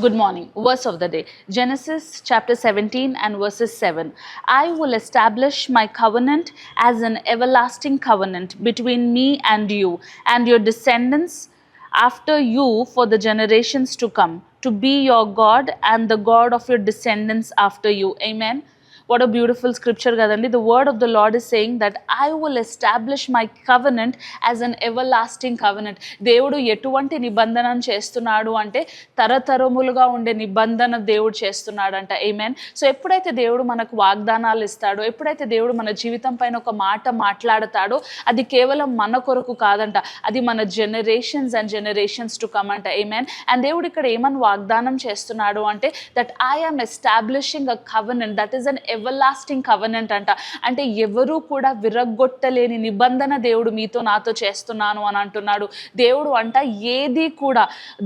Good morning. Verse of the day, Genesis chapter 17 and verses 7. I will establish my covenant as an everlasting covenant between me and you and your descendants after you for the generations to come, to be your God and the God of your descendants after you. Amen. What a beautiful scripture kadandi. The word of the Lord is saying that I will establish my covenant as an everlasting covenant. దేవుడు ఎటువంటి నిబంధనను చేస్తున్నాడు అంటే తరతరములుగా ఉండే నిబంధన దేవుడు చేస్తున్నాడంట. ఆమేన్. So ఎప్పుడైతే దేవుడు మనకు వాగ్దానాలు ఇస్తాడో, ఎప్పుడైతే దేవుడు మన జీవితం పైన ఒక మాట మాట్లాడతాడో, అది కేవలం మన కొరకు కాదంట, అది మన generations and generations to come అంట. ఆమేన్. అండ్ దేవుడు ఇక్కడ ఏమని వాగ్దానం చేస్తున్నాడు అంటే that I am establishing a covenant that is an everlasting covenant అంట. అంటే ఎవరు కూడా విరగొట్టలేని నిబంధన దేవుడు మీతో నాతో చేస్తున్నాను అని అంటున్నాడు. దేవుడు అంట ఏది కూడా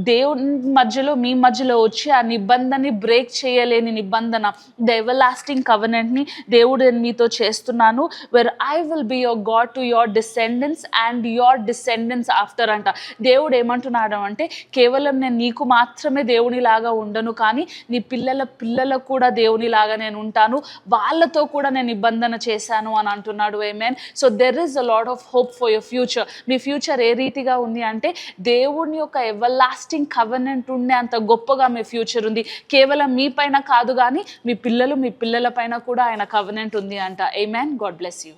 దేవుని మధ్యలో మీ మధ్యలో వచ్చి ఆ నిబంధనని బ్రేక్ చేయలేని నిబంధన, ద ఎవర్లాస్టింగ్ కవెనెంట్ని దేవుడు మీతో చేస్తున్నాను. Where I will be your God to your descendants and your descendants after అంట. దేవుడు ఏమంటున్నాడు అంటే కేవలం నేను నీకు మాత్రమే దేవునిలాగా ఉండను, కానీ నీ పిల్లల పిల్లలకు కూడా దేవునిలాగా నేను ఉంటాను, వాళ్ళతో కూడా నేను నిబంధన చేశాను అని అంటున్నాడు. Amen. So there is a lot of hope for your future. మీ ఫ్యూచర్ ఏ రీతిగా ఉంది అంటే దేవుని యొక్క ఎవర్లాస్టింగ్ కవెనెంట్ ఉండే అంత గొప్పగా మీ ఫ్యూచర్ ఉంది. కేవలం మీ పైన కాదు, కానీ మీ పిల్లల పైన కూడా ఆయన కవెనెంట్ ఉంది అంట. ఆమేన్. God bless you.